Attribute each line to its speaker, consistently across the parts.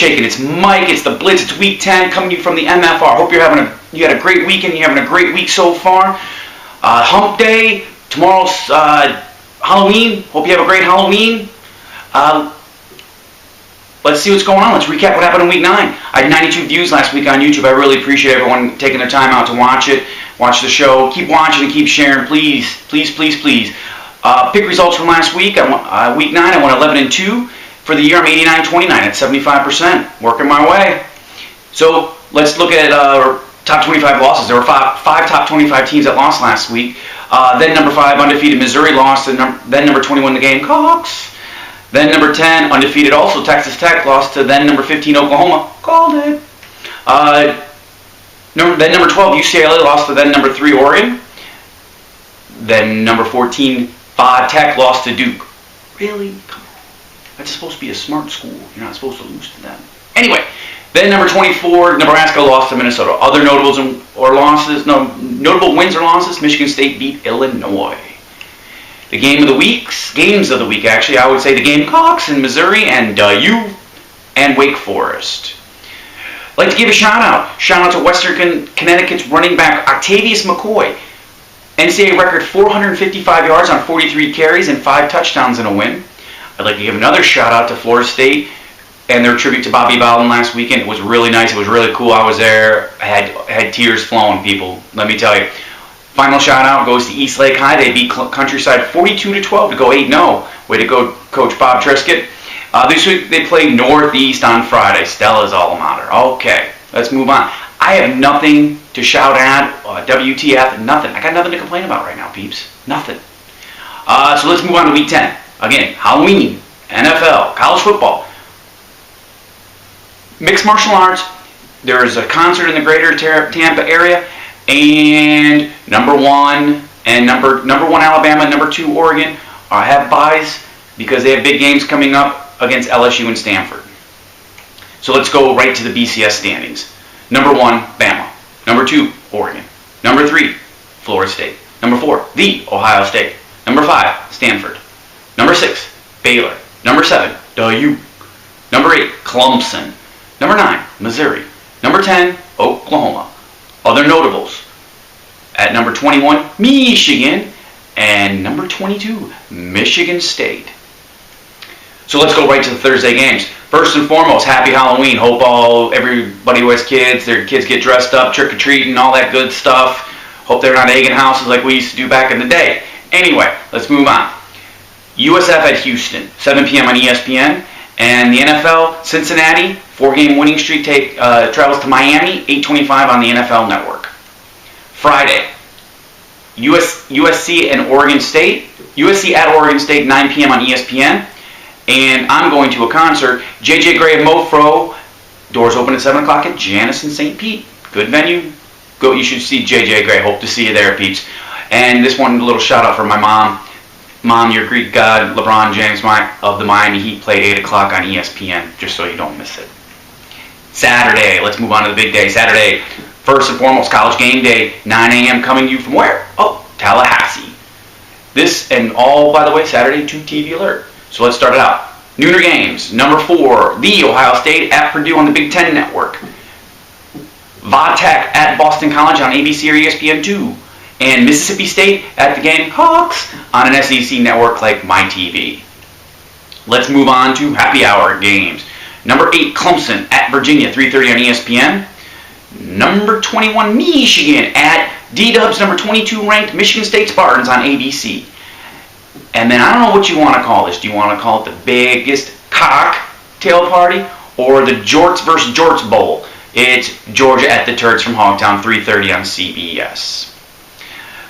Speaker 1: shaking? It's Mike. It's the Blitz. It's week 10 coming to you from the MFR. Hope you had a great weekend. You're having a great week so far. Hump Day. Tomorrow's Halloween. Hope you have a great Halloween. Let's see what's going on. Let's recap what happened in week 9. I had 92 views last week on YouTube. I really appreciate everyone taking their time out to watch it. Watch the show. Keep watching and keep sharing. Please, please, please, please. Pick results from last week. Week 9, I went 11-2. For the year, I'm 89-29 at 75%. Working my way. So let's look at top 25 losses. There were five top 25 teams that lost last week. Then number 5, undefeated Missouri lost. Then number 21, the Gamecocks. Then number 10, undefeated also Texas Tech lost to then number 15, Oklahoma. Called it. Then number 12, UCLA lost to then number 3, Oregon. Then number 14, Tech lost to Duke. Really? Come on. That's supposed to be a smart school. You're not supposed to lose to them. Anyway, then number 24, Nebraska lost to Minnesota. Other notable wins or losses, Michigan State beat Illinois. The games of the week, actually, I would say the Gamecocks in Missouri and U and Wake Forest. I'd like to give a shout out to Western Connecticut's running back Octavius McCoy. NCAA record 455 yards on 43 carries and 5 touchdowns in a win. I'd like to give another shout out to Florida State and their tribute to Bobby Bowden last weekend. It was really nice. It was really cool. I was there. I had tears flowing, people. Let me tell you. Final shout out goes to East Lake High. They beat Countryside 42-12 to go 8-0. Way to go, Coach Bob Triscutt. This week they played Northeast on Friday. Stella's alma mater. Okay, let's move on. I have nothing to shout at. WTF, nothing. I got nothing to complain about right now, peeps. Nothing. So let's move on to week 10. Again, Halloween, NFL, college football, mixed martial arts. There is a concert in the greater Tampa area, and number 1 Alabama, number 2 Oregon have byes because they have big games coming up against LSU and Stanford. So let's go right to the BCS standings. Number 1, Bama. Number 2, Oregon. Number 3, Florida State. Number 4, the Ohio State. Number 5, Stanford. Number 6, Baylor. Number 7, Duke. Number 8, Clemson. Number 9, Missouri. Number 10, Oklahoma. Other notables. At number 21, Michigan. And number 22, Michigan State. So let's go right to the Thursday games. First and foremost, happy Halloween. Hope everybody who has kids, their kids get dressed up, trick-or-treating, all that good stuff. Hope they're not egging houses like we used to do back in the day. Anyway, let's move on. USF at Houston, 7 p.m. on ESPN. And the NFL, Cincinnati, 4-game winning streak travels to Miami, 8:25 on the NFL Network. Friday, USC and Oregon State. USC at Oregon State, 9 p.m. on ESPN. And I'm going to a concert. J.J. Gray and MoFro. Doors open at 7 o'clock at Janus in St. Pete. Good venue. Go. You should see J.J. Gray. Hope to see you there, peeps. And this one, a little shout out for my mom. Mom, your Greek god, LeBron James of the Miami Heat, played 8 o'clock on ESPN, just so you don't miss it. Saturday, let's move on to the big day. Saturday, first and foremost, college game day, 9 a.m. coming to you from where? Oh, Tallahassee. This and all, by the way, Saturday, 2 TV alert. So let's start it out. Nooner games, number 4, the Ohio State at Purdue on the Big Ten Network. Tech at Boston College on ABC or ESPN2. And Mississippi State at the Gamecocks on an SEC network like MyTV. Let's move on to happy hour games. Number 8, Clemson at Virginia, 3:30 on ESPN. Number 21, Michigan at D-Dubs, number 22 ranked Michigan State Spartans on ABC. And then I don't know what you want to call this. Do you want to call it the biggest cocktail party or the Jorts versus Jorts Bowl? It's Georgia at the Turks from Hogtown, 3:30 on CBS.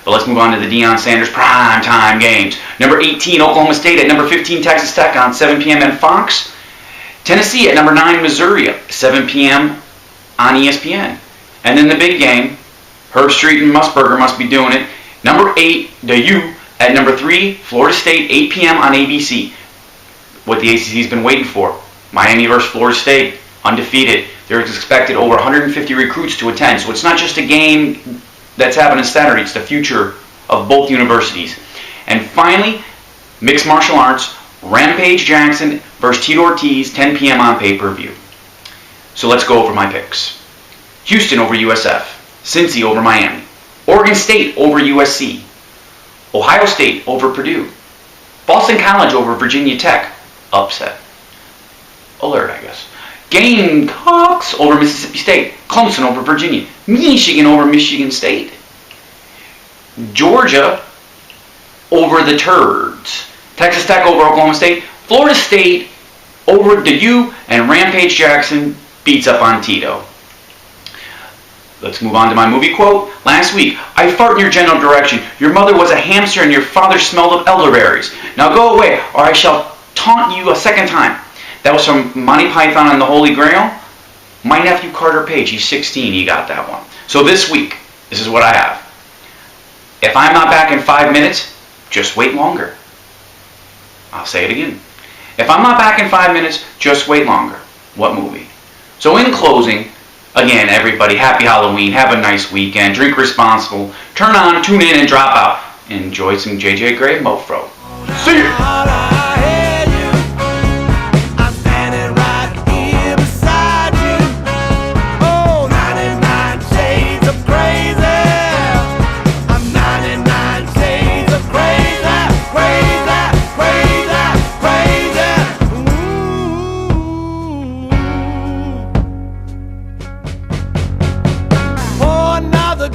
Speaker 1: But let's move on to the Deion Sanders primetime games. Number 18, Oklahoma State at number 15, Texas Tech on 7 p.m. on Fox. Tennessee at number 9, Missouri, 7 p.m. on ESPN. And then the big game, Herb Street and Musburger must be doing it. Number 8, the U at number 3, Florida State, 8 p.m. on ABC. What the ACC's been waiting for. Miami versus Florida State, undefeated. There's expected over 150 recruits to attend. So it's not just a game that's happening Saturday. It's the future of both universities. And finally, mixed martial arts, Rampage Jackson versus Tito Ortiz, 10 p.m. on pay-per-view. So let's go over my picks. Houston over USF. Cincy over Miami. Oregon State over USC. Ohio State over Purdue. Boston College over Virginia Tech. Upset. Alert, I guess. Gamecocks over Mississippi State. Clemson over Virginia. Michigan over Michigan State. Georgia over the Turds. Texas Tech over Oklahoma State. Florida State over the U. And Rampage Jackson beats up on Tito. Let's move on to my movie quote. Last week, I fart in your general direction. Your mother was a hamster and your father smelled of elderberries. Now go away, or I shall taunt you a second time. That was from Monty Python and the Holy Grail. My nephew Carter Page, he's 16, he got that one. So this week, this is what I have. If I'm not back in 5 minutes, just wait longer. I'll say it again. If I'm not back in 5 minutes, just wait longer. What movie? So in closing, again, everybody, happy Halloween. Have a nice weekend. Drink responsible. Turn on, tune in, and drop out. Enjoy some JJ Grey Mofro. See ya!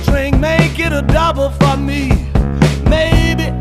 Speaker 2: Drink, make it a double for me. Maybe